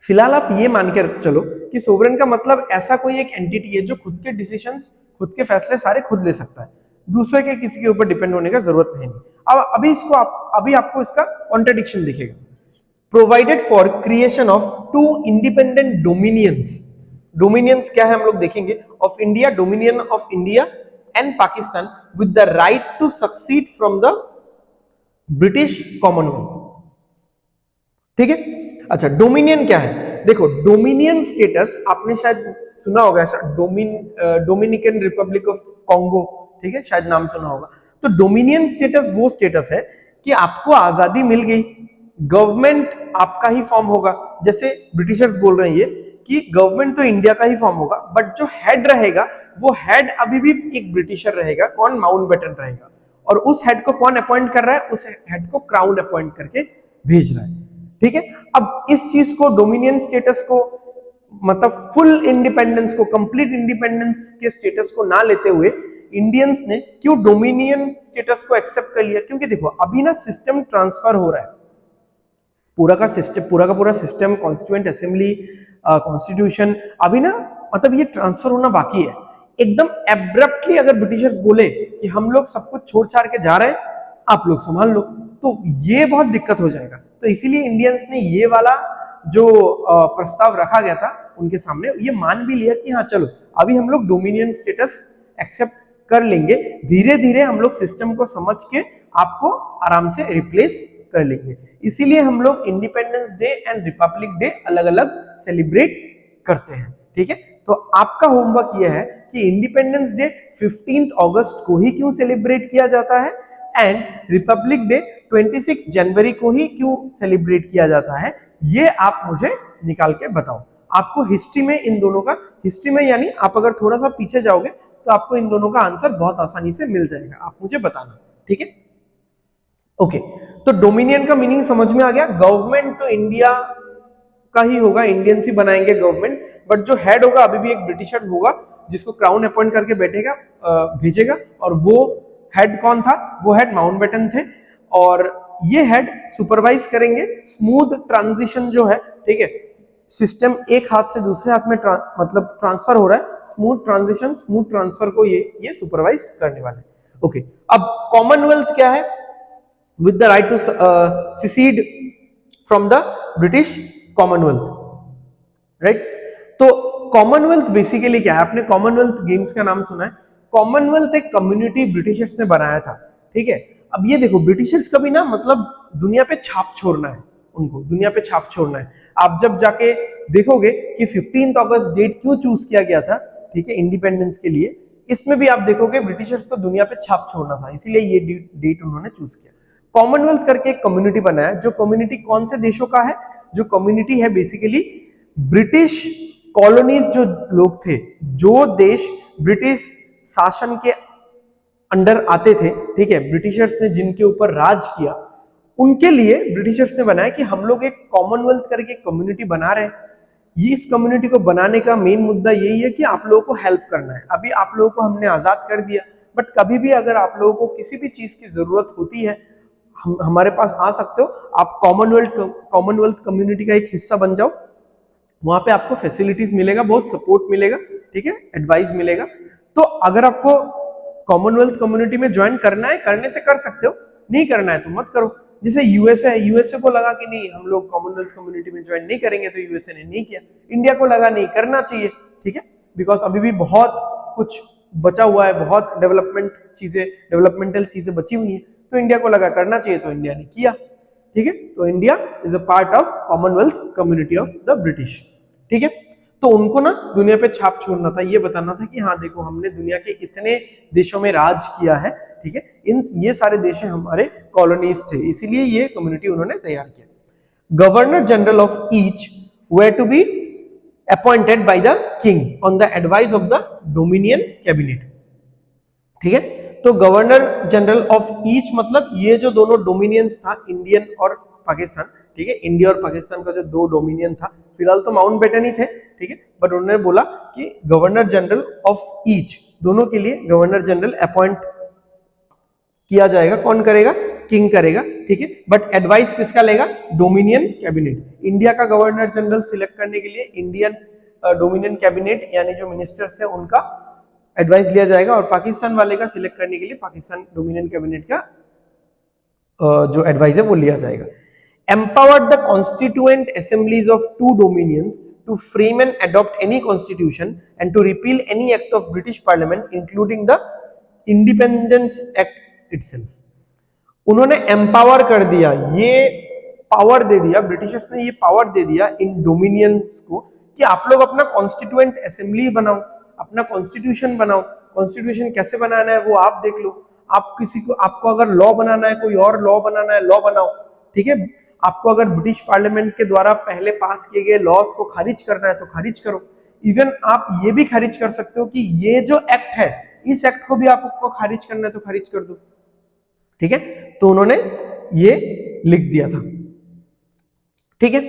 फिलहाल आप ये मान के चलो कि सोवरेन का मतलब ऐसा कोई एक एंटिटी है जो खुद के डिसीजंस, खुद के फैसले सारे खुद ले सकता है, दूसरे के किसी के ऊपर डिपेंड होने का जरूरत नहीं। अब अभी आपको इसका कॉन्ट्रडिक्शन दिखेगा। Provided for creation of two independent dominions. Dominions क्या है हम लोग देखेंगे। Of India, dominion of India and Pakistan with the right to secede from the British Commonwealth. ठीक है, अच्छा डोमिनियन क्या है? देखो, डोमिनियन स्टेटस आपने शायद सुना होगा, डोमिनिकन रिपब्लिक ऑफ कॉन्गो, ठीक है, शायद नाम सुना होगा। तो डोमिनियन स्टेटस वो स्टेटस है कि आपको आजादी मिल गई, गवर्नमेंट आपका ही फॉर्म होगा। जैसे ब्रिटिशर्स बोल रहे हैं ये कि गवर्नमेंट तो इंडिया का ही फॉर्म होगा, बट जो हेड रहेगा वो हेड अभी भी एक ब्रिटिशर रहेगा। कौन? माउंटबेटन रहेगा। और उस हेड को कौन अपॉइंट कर रहा है? उस हेड को क्राउन अपॉइंट करके भेज रहा है। ठीक है, अब इस चीज को, डोमिनियन स्टेटस को, मतलब फुल इंडिपेंडेंस को, कंप्लीट इंडिपेंडेंस के स्टेटस को ना लेते हुए इंडियंस ने क्यों डोमिनियन स्टेटस को एक्सेप्ट कर लिया? क्योंकि देखो अभी ना सिस्टम ट्रांसफर हो रहा है, पूरा का पूरा सिस्टम, कॉन्स्टिट्यूएंट असेंबली, कॉन्स्टिट्यूशन, अभी ना मतलब ये ट्रांसफर होना बाकी है। एकदम एब्रप्टली अगर ब्रिटिशर्स बोले कि हम लोग सब कुछ छोड़ छाड़ के जा रहे हैं, आप लोग संभाल लो, तो ये बहुत दिक्कत हो जाएगा। तो इसीलिए इंडियंस ने ये वाला जो प्रस्ताव रखा गया था उनके सामने, ये मान भी लिया कि हाँ चलो अभी हम लोग डोमिनियन स्टेटस एक्सेप्ट कर लेंगे, धीरे धीरे हम लोग सिस्टम को समझ के आपको आराम से रिप्लेस कर लेंगे। इसीलिए हम लोग independence day and Republic day अलग अलग सेलिब्रेट करते हैं। ठीक है, तो आपका होमवर्क यह है कि इंडिपेंडेंस डे 15 अगस्त को ही क्यों सेलिब्रेट किया जाता है एंड रिपब्लिक डे 26 जनवरी को ही क्यों सेलिब्रेट किया जाता है, ये आप मुझे निकाल के बताओ। आपको हिस्ट्री में इन दोनों का, हिस्ट्री में यानी आप अगर थोड़ा सा पीछे जाओगे तो आपको इन दोनों का आंसर बहुत आसानी से मिल जाएगा, आप मुझे बताना। ठीक है, ओके, तो डोमिनियन का मीनिंग समझ में आ गया। गवर्नमेंट तो इंडिया का ही होगा, इंडियंस ही बनाएंगे गवर्नमेंट, बट जो हेड होगा अभी भी एक ब्रिटिशर होगा जिसको क्राउन अपॉइंट करके बैठेगा, भेजेगा। और वो हेड कौन था? वो हेड माउंटबेटन थे, और ये हेड सुपरवाइज करेंगे स्मूथ ट्रांजिशन जो है। ठीक है, सिस्टम एक हाथ से दूसरे हाथ में मतलब ट्रांसफर हो रहा है, स्मूथ ट्रांजिशन, स्मूथ ट्रांसफर को ये सुपरवाइज करने वाले। ओके, अब कॉमनवेल्थ क्या है? With the right to secede from the British Commonwealth, right. तो कॉमनवेल्थ बेसिकली क्या है? आपने कॉमनवेल्थ गेम्स का नाम सुना है। कॉमनवेल्थ एक कम्युनिटी ब्रिटिशर्स ने बनाया था। ठीक है, अब ये देखो, ब्रिटिशर्स का भी ना मतलब दुनिया पे छाप छोड़ना है, उनको दुनिया पे छाप छोड़ना है। आप जब जाके देखोगे कि 15 अगस्त डेट क्यों चूज किया गया था, ठीक है, इंडिपेंडेंस के लिए, इसमें भी आप देखोगे ब्रिटिशर्स को दुनिया पे छाप छोड़ना था, इसीलिए ये डेट उन्होंने चूज किया। कॉमनवेल्थ करके एक कम्युनिटी बनाया, जो कम्युनिटी कौन से देशों का है? जो कम्युनिटी है बेसिकली ब्रिटिश कॉलोनीज, जो लोग थे, जो देश ब्रिटिश शासन के अंडर आते थे, ठीक है, ब्रिटिशर्स ने जिनके ऊपर राज किया, उनके लिए ब्रिटिशर्स ने बनाया कि हम लोग एक कॉमनवेल्थ करके कम्युनिटी बना रहे हैं। ये इस कम्युनिटी को बनाने का मेन मुद्दा यही है कि आप लोगों को हेल्प करना है। अभी आप लोगों को हमने आजाद कर दिया, बट कभी भी अगर आप लोगों को किसी भी चीज की जरूरत होती है, हमारे पास आ सकते हो। आप कॉमनवेल्थ कम्युनिटी का एक हिस्सा बन जाओ, वहां पे आपको फैसिलिटीज मिलेगा, बहुत सपोर्ट मिलेगा, ठीक है, एडवाइस मिलेगा। तो अगर आपको कॉमनवेल्थ कम्युनिटी में ज्वाइन करना है, करने से कर सकते हो, नहीं करना है तो मत करो। जैसे यूएसए है, यूएसए को लगा कि नहीं हम लोग कॉमनवेल्थ कम्युनिटी में ज्वाइन नहीं करेंगे, तो यूएसए ने नहीं किया। इंडिया को लगा नहीं करना चाहिए, ठीक है, बिकॉज अभी भी बहुत कुछ बचा हुआ है, बहुत डेवलपमेंटल चीजें बची हुई है, तो इंडिया को लगा करना चाहिए, तो इंडिया ने किया। ठीक है, तो India is a part of Commonwealth community of the British. ठीक है, तो उनको ना दुनिया पे छाप छोड़ना था, ये बताना था कि हाँ देखो हमने दुनिया के इतने देशों में राज किया है, ठीक है, इन ये सारे देश हमारे कॉलोनीज थे, इसीलिए ये कम्युनिटी उन्होंने तैयार किया। Governor general of each were to be appointed by the king on the advice of the dominion cabinet, ठीक है। तो गवर्नर जनरल ऑफ ईच मतलब ये जो दोनों डोमिनियंस था, इंडियन और पाकिस्तान, ठीक है, इंडिया और पाकिस्तान का जो दो डोमिनियन था, फिलहाल तो माउंटबेटन ही थे, ठीक है, बट उन्होंने बोला कि गवर्नर जनरल ऑफ ईच, दोनों के लिए गवर्नर जनरल अपॉइंट किया जाएगा। कौन करेगा? किंग करेगा, ठीक है, बट एडवाइस किसका लेगा? Dominion cabinet. इंडिया का गवर्नर जनरल सिलेक्ट करने के लिए इंडियन डोमिनियन कैबिनेट यानी जो मिनिस्टर्स है उनका एडवाइस लिया जाएगा, और पाकिस्तान वाले का सिलेक्ट करने के लिए पाकिस्तान डोमिनियन कैबिनेट का जो एडवाइस है वो लिया जाएगा। Empowered the constituent assemblies of two dominions to frame and adopt any constitution and to repeal any act of British Parliament, including the Independence Act itself. उन्होंने एम्पावर कर दिया, ये पावर दे दिया, ब्रिटिशर्स ने ये पावर दे दिया इन डोमिनियंस को कि आप लोग अपना कॉन्स्टिट्यूएंट असेंबली बनाओ, अपना कॉन्स्टिट्यूशन बनाओ। कॉन्स्टिट्यूशन कैसे बनाना है वो आप देख लो, आप किसी को, आपको अगर लॉ बनाना है, कोई और लॉ बनाना है, लॉ बनाओ, ठीक है। आपको अगर ब्रिटिश पार्लियामेंट के द्वारा पहले पास किए गए लॉज को खारिज करना है तो खारिज करो। इवन आप ये भी खारिज कर सकते हो कि ये जो एक्ट है, इस एक्ट को भी आपको खारिज करना है तो खारिज कर दो, ठीक है। तो उन्होंने ये लिख दिया था, ठीक है।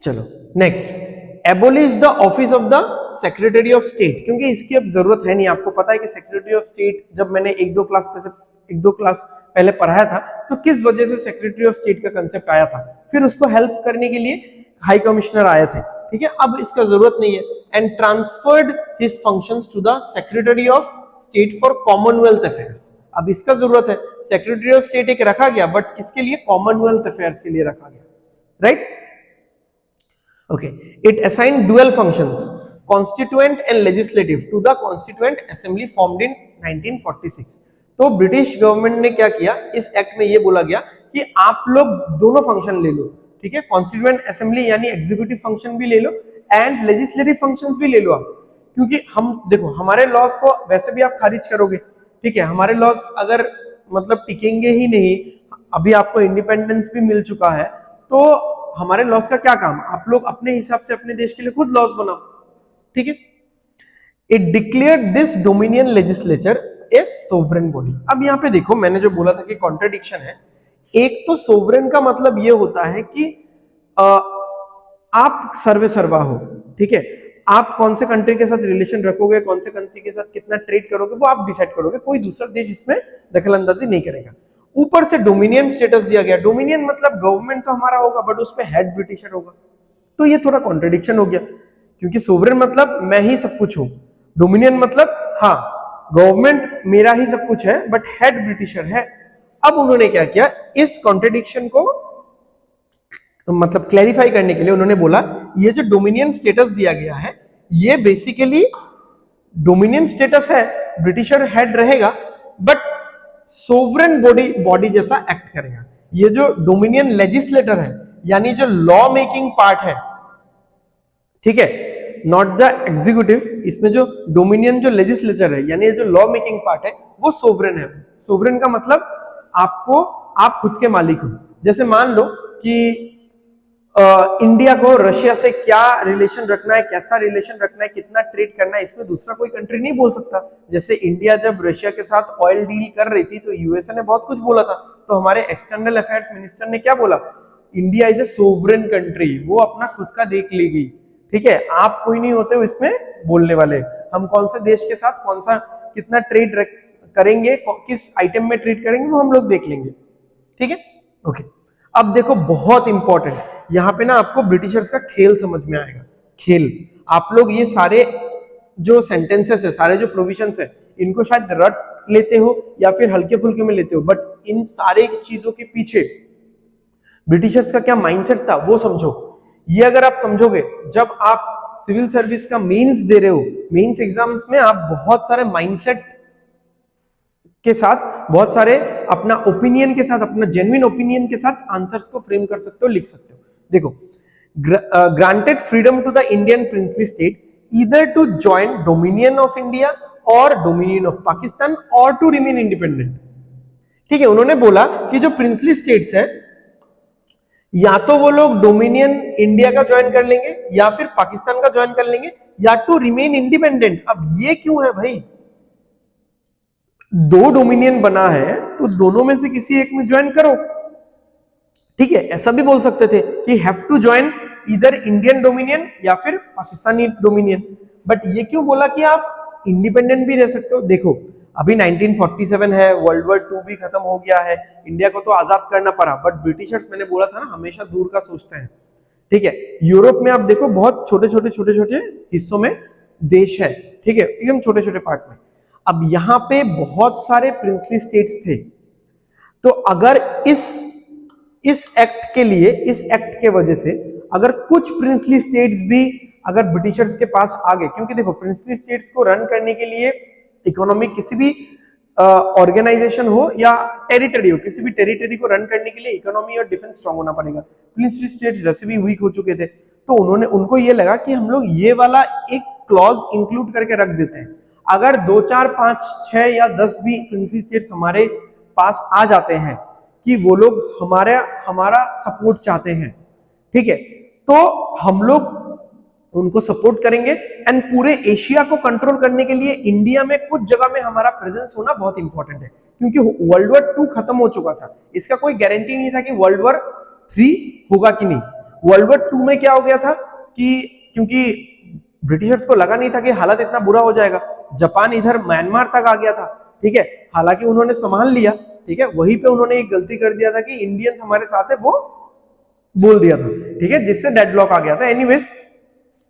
चलो next, abolish the office of the secretary of state, क्योंकि इसकी अब जरूरत है नहीं। आपको पता है कि सेक्रेटरी ऑफ स्टेट जब मैंने एक दो क्लास पहले पढ़ाया था तो किस वजह से सेक्रेटरी ऑफ स्टेट का कंसेप्ट आया था, फिर उसको हेल्प करने के लिए हाई कमिश्नर आए थे, ठीक है। अब इसका जरूरत नहीं है। And transferred his functions to the secretary of state for Commonwealth affairs. अब इसका जरूरत है, सेक्रेटरी ऑफ स्टेट एक रखा गया, बट किसके लिए? कॉमनवेल्थ अफेयर्स के लिए रखा गया, right. Okay, it assigned dual functions, constituent and legislative, to the Constituent Assembly formed in 1946. तो ब्रिटिश गवर्नमेंट ने क्या किया, इस एक्ट में ये बोला गया कि आप लोग दोनों फंक्शन ले लो, ठीक है, कॉन्स्टिट्यूएंट असेंबली यानी एग्जीक्यूटिव फंक्शन भी ले लो एंड लेजिस्लेटिव फंक्शंस भी ले लो आप, क्योंकि हम देखो हमारे लॉस को वैसे भी आप खारिज करोगे, ठीक है, हमारे लॉस अगर मतलब टिकेंगे ही नहीं, अभी आपको इंडिपेंडेंस भी मिल चुका है, तो हमारे लॉस का क्या काम? आप लोग अपने हिसाब से अपने देश के लिए खुद लॉस बनाओ, ठीक है। It declared this dominion legislature A sovereign body. अब यहाँ पे देखो, मैंने जो बोला था कि कॉन्ट्रडिक्शन है। एक तो सोवरेन का मतलब ये होता है कि आप सर्वे सर्वा हो, ठीक है, आप कौन से कंट्री के साथ रिलेशन रखोगे, कौन से कंट्री के साथ कितना ट्रेड करोगे, वो आप डिसाइड करोगे, कोई दूसरा देश इसमें दखल अंदाजी नहीं करेगा। ऊपर से डोमिनियन स्टेटस दिया गया। डोमिनियन मतलब गवर्नमेंट तो हमारा होगा बट उसमें हेड ब्रिटिशर होगा, तो ये थोड़ा कॉन्ट्रडिक्शन हो गया, क्योंकि सोवरेन मतलब मैं ही सब कुछ हूं, डोमिनियन मतलब हाँ गवर्नमेंट मेरा ही सब कुछ है बट हेड ब्रिटिशर है। अब उन्होंने क्या किया, इस कॉन्ट्रडिक्शन को मतलब क्लैरिफाई करने के लिए उन्होंने बोला ये जो डोमिनियन स्टेटस दिया गया है ये बेसिकली डोमिनियन स्टेटस है, ब्रिटिशर हेड रहेगा बट सोवरेन बॉडी जैसा एक्ट करेगा। ये जो डोमिनियन लेजिस्लेटर है यानी जो लॉ मेकिंग पार्ट है, ठीक है, नॉट द एग्जीक्यूटिव, इसमें जो डोमिनियन जो लेजिस्लेचर है यानी जो लॉ मेकिंग पार्ट है वो सोवरेन है। सोवरेन का मतलब आपको, आप खुद के मालिक हो। जैसे मान लो कि इंडिया को रशिया से क्या रिलेशन रखना है, कैसा रिलेशन रखना है, कितना ट्रेड करना है, इसमें दूसरा कोई कंट्री नहीं बोल सकता। जैसे इंडिया जब रशिया के साथ ऑयल डील कर रही थी तो यूएसए ने बहुत कुछ बोला था, तो हमारे एक्सटर्नल अफेयर्स मिनिस्टर ने क्या बोला, India is a sovereign country, वो अपना खुद का देख लेगी, ठीक है, आप कोई नहीं होते हो इसमें बोलने वाले, हम कौन से देश के साथ कौन सा कितना ट्रेड करेंगे, किस आइटम में ट्रेड करेंगे वो हम लोग देख लेंगे, ठीक है। ओके, अब देखो बहुत इंपॉर्टेंट, यहाँ पे ना आपको ब्रिटिशर्स का खेल समझ में आएगा। खेल, आप लोग ये सारे जो सेंटेंसेस है, सारे जो प्रोविजंस है, इनको शायद रट लेते हो या फिर हल्के फुल्के में लेते हो, बट इन सारे चीजों के पीछे ब्रिटिशर्स का क्या माइंडसेट था वो समझो। ये अगर आप समझोगे, जब आप सिविल सर्विस का मेंस दे रहे हो, मेंस एग्जाम्स में आप बहुत सारे माइंडसेट के साथ, बहुत सारे अपना ओपिनियन के साथ, अपना जेन्युइन ओपिनियन के साथ आंसर्स को फ्रेम कर सकते हो, लिख सकते हो। देखो granted freedom to the Indian princely state either to join dominion of India or dominion of Pakistan or to remain independent। ठीक है, उन्होंने बोला कि जो प्रिंसली स्टेट्स है या तो वो लोग डोमिनियन इंडिया का ज्वाइन कर लेंगे या फिर पाकिस्तान का ज्वाइन कर लेंगे या टू रिमेन इंडिपेंडेंट। अब ये क्यों है भाई, दो डोमिनियन बना है तो दोनों में से किसी एक में ज्वाइन करो। ठीक है, ऐसा भी बोल सकते थे कि हैव टू ज्वाइन इधर इंडियन डोमिनियन या फिर पाकिस्तानी डोमिनियन, बट ये क्यों बोला कि आप इंडिपेंडेंट भी रह सकते हो। देखो अभी 1947 है, वर्ल्ड वॉर 2 भी खत्म हो गया है, इंडिया को तो आजाद करना पड़ा, बट ब्रिटिशर्स मैंने बोला था ना हमेशा दूर का सोचते हैं। ठीक है, यूरोप में आप देखो बहुत छोटे छोटे हिस्सों में देश है, ठीक है, एकदम छोटे छोटे पार्ट में। अब यहाँ पे बहुत सारे प्रिंसली स्टेट्स थे, तो अगर इस एक्ट के लिए, इस एक्ट के वजह से अगर कुछ प्रिंसली स्टेट्स भी अगर ब्रिटिशर्स के पास आ गए, क्योंकि देखो प्रिंसली स्टेट्स को रन करने के लिए इकोनॉमिक किसी भी ऑर्गेनाइजेशन हो या टेरिटरी हो, किसी भी टेरिटरी को रन करने के लिए इकोनॉमी और डिफेंस स्ट्रांग होना पड़ेगा। प्रिंसली स्टेट्स वैसे भी वीक हो चुके थे, तो उनको ये लगा कि हम लोग ये वाला एक क्लॉज इंक्लूड करके रख देते हैं, अगर 2, 4, 5, 6 या 10 भी प्रिंसली स्टेट्स हमारे पास आ जाते हैं कि वो लोग हमारा सपोर्ट चाहते हैं, ठीक है, तो हम लोग उनको सपोर्ट करेंगे। एंड पूरे एशिया को कंट्रोल करने के लिए इंडिया में कुछ जगह में हमारा प्रेजेंस होना बहुत इंपॉर्टेंट है, क्योंकि वर्ल्ड वॉर 2 खत्म हो चुका था, इसका कोई गारंटी नहीं था कि वर्ल्ड वॉर 3 होगा कि नहीं। वर्ल्ड वॉर 2 में क्या हो गया था कि क्योंकि ब्रिटिशर्स को लगा नहीं था कि हालत इतना बुरा हो जाएगा, जापान इधर म्यांमार तक आ गया था, ठीक है, हालांकि उन्होंने संभाल लिया, ठीक है, वहीं पे उन्होंने एक गलती कर दिया था कि इंडियंस हमारे साथ है वो बोल दिया था, ठीक है, जिससे डेडलॉक आ गया था। एनीवेज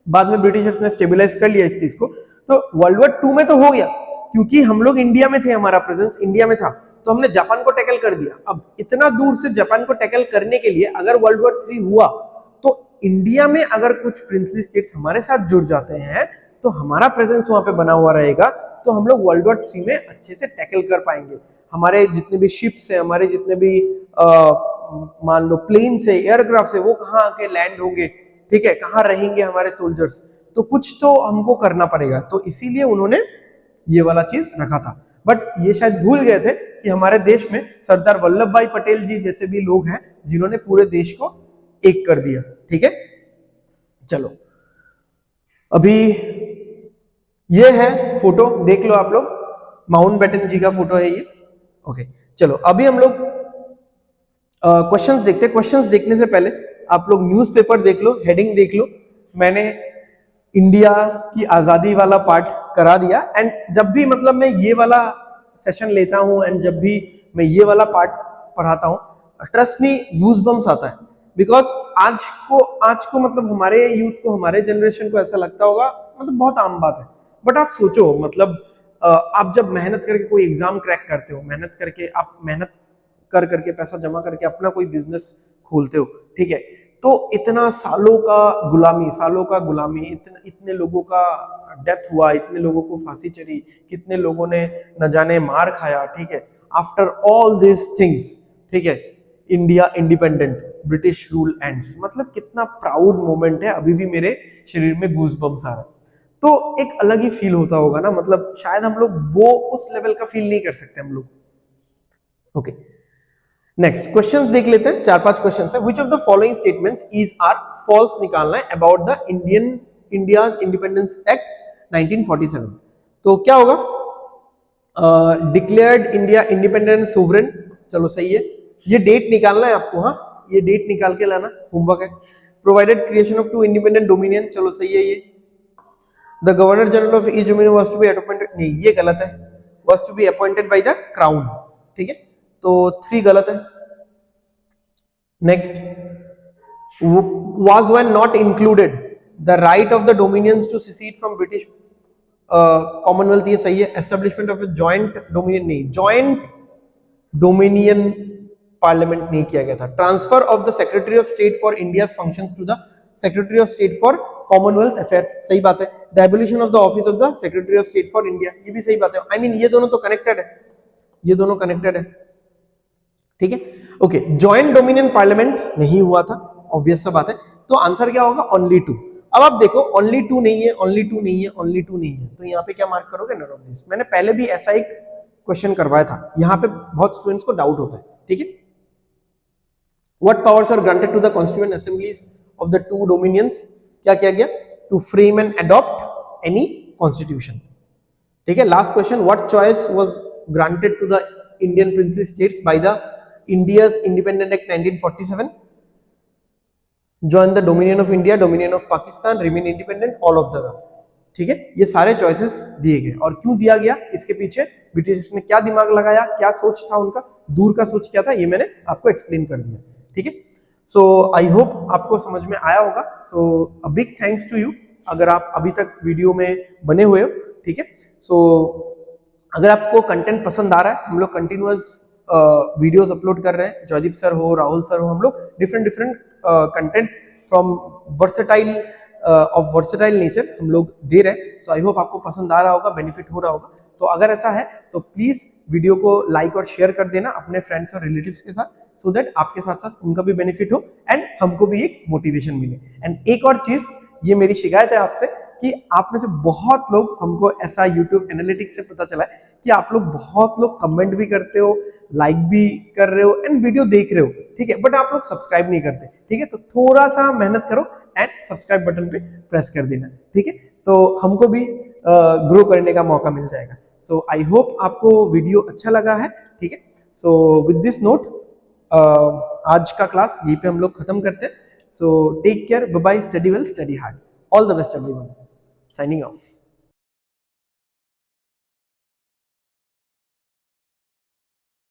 बाद में ब्रिटिशर्स ने स्टेबलाइज कर लिया इस चीज को। तो वर्ल्ड वॉर 2 में तो हो गया, क्योंकि हम लोग इंडिया में थे, हमारा प्रेजेंस इंडिया में था, तो हमने जापान को टैकल कर दिया। अब इतना दूर से जापान को टैकल करने के लिए अगर वर्ल्ड वॉर 3 हुआ तो इंडिया में अगर कुछ प्रिंसली स्टेट्स हमारे साथ जुड़ जाते हैं तो हमारा प्रेजेंस वहां पे बना हुआ रहेगा, तो हम लोग वर्ल्ड वॉर 3 में अच्छे से टैकल कर पाएंगे। हमारे जितने भी शिप्स हैं, हमारे जितने भी मान लो प्लेन्स है, एयरक्राफ्ट है, वो कहाँ आके लैंड होंगे, ठीक है, कहाँ रहेंगे हमारे सोल्जर्स, तो कुछ तो हमको करना पड़ेगा। तो इसीलिए उन्होंने ये वाला चीज रखा था, बट ये शायद भूल गए थे कि हमारे देश में सरदार वल्लभ भाई पटेल जी जैसे भी लोग हैं जिन्होंने पूरे देश को एक कर दिया। ठीक है, चलो अभी ये है फोटो, देख लो आप लोग, माउंटबेटन जी का फोटो है ये। ओके, चलो अभी हम लोग क्वेश्चंस देखते हैं। क्वेश्चंस देखने से पहले आप लोग न्यूज़पेपर देख लो, हेडिंग देख लो। मैंने इंडिया की आजादी वाला पार्ट करा दिया, एंड जब भी मतलब मैं ये वाला सेशन लेता हूं एंड जब भी मैं ये वाला पार्ट पढ़ाता हूं, ट्रस्ट मी गूज़बम्स आता है, बिकॉज आज को मतलब हमारे यूथ को, हमारे जनरेशन को ऐसा लगता होगा मतलब बहुत आम बात है, बट आप सोचो मतलब आप जब मेहनत करके कोई एग्जाम क्रैक करते हो, मेहनत करके पैसा जमा करके अपना कोई बिजनेस खोलते हो, ठीक है, तो इतना सालों का गुलामी, इतने लोगों का डेथ हुआ, इतने लोगों को फांसी चढ़ी, कितने लोगों ने न जाने मार खाया, ठीक है, आफ्टर ऑल दिस थिंग्स, ठीक है, India independent, British rule ends, मतलब कितना प्राउड मोमेंट है। अभी भी मेरे शरीर में गूज़बम्स आ रहा है, तो एक अलग ही फील होता होगा ना, मतलब शायद हम लोग वो उस लेवल का फील नहीं कर सकते हम लोग। ओके, नेक्स्ट क्वेश्चंस देख लेते हैं, 4-5 क्वेश्चंस है। Which of the following statements is are false निकालना है about the India's Independence Act 1947। तो क्या होगा, डिक्लेयर्ड इंडिया इंडिपेंडेंट सोवरेन, चलो सही है, ये डेट निकालना है आपको, हाँ ये डेट निकाल के लाना, होमवर्क है। Provided creation of 2 independent dominion, चलो सही है ये। The governor general of each dominion was to be appointed, नहीं ये गलत है, was to be appointed by the crown, ठीक है, तो 3 गलत है। Next, was when not included the right of the dominions to secede from British Commonwealth, ये सही है। Establishment of a joint dominion, नहीं, joint dominion parliament नहीं किया गया था। Transfer of the Secretary of State for India's functions to the Secretary of State for Commonwealth Affairs, सही बात है। The abolition of the office of the Secretary of State for India, ये भी सही बात है। I mean ये दोनों तो कनेक्टेड है, ये दोनों कनेक्टेड है, ठीक है। ओके, जॉइंट डोमिनियन पार्लियामेंट नहीं हुआ था, ऑब्वियस सा बात है। तो आंसर क्या होगा, ओनली 2। अब आप देखो ओनली 2 नहीं है, ओनली 2 नहीं है, ओनली 2 नहीं है, तो यहाँ पे क्या मार्क करोगे, नन ऑफ दिस। मैंने पहले भी ऐसा एक क्वेश्चन करवाया था, यहाँ पे बहुत स्टूडेंट्स को डाउट होता है, ठीक है। What powers are granted to the constituent assemblies of the two dominions? क्या किया गया, to frame and adopt any constitution, ठीक है। Last question, what choice was granted to the Indian princely states by the India's Independent Act 1947? Join the Dominion of India, Dominion of Pakistan, remain independent, all of the above, ठीक है। ये सारे चॉइसेस दिए गए, और क्यों दिया गया, इसके पीछे ब्रिटिश ने क्या दिमाग लगाया, क्या सोच था उनका, दूर का सोच क्या था, ये मैंने आपको एक्सप्लेन कर दिया, ठीक है। सो आई होप आपको समझ में आया होगा। So a big thanks to you अगर आप अभी तक वीडियो में बने हुए हो, ठीक है। सो अगर आपको कंटेंट पसंद आ रहा है, हम लोग कंटिन्यूअस वीडियोस अपलोड कर रहे हैं, जयदीप सर हो, राहुल सर हो, हम लोग different content from versatile of versatile nature हम लोग दे रहे हैं। सो आई होप आपको पसंद आ रहा होगा, बेनिफिट हो रहा होगा। तो अगर ऐसा है तो प्लीज वीडियो को लाइक और शेयर कर देना अपने फ्रेंड्स और रिलेटिव्स के साथ, सो दैट आपके साथ साथ उनका भी बेनिफिट हो एंड हमको भी एक मोटिवेशन मिले। एंड एक और चीज, ये मेरी शिकायत है आपसे कि आप में से बहुत लोग, हमको ऐसा यूट्यूब एनालिटिक्स से पता चला है कि आप लोग बहुत लोग कमेंट भी करते हो, लाइक भी कर रहे हो एंड वीडियो देख रहे हो, ठीक है, बट आप लोग सब्सक्राइब नहीं करते, ठीक है। तो थोड़ा सा मेहनत करो एंड सब्सक्राइब बटन पे प्रेस कर देना, ठीक है, तो हमको भी ग्रो करने का मौका मिल जाएगा। सो आई होप आपको वीडियो अच्छा लगा है, ठीक है। सो विद दिस नोट आज का क्लास यहीं पे हम लोग खत्म करते हैं। So take care, bye bye, study well, study hard, all the best everyone, signing of.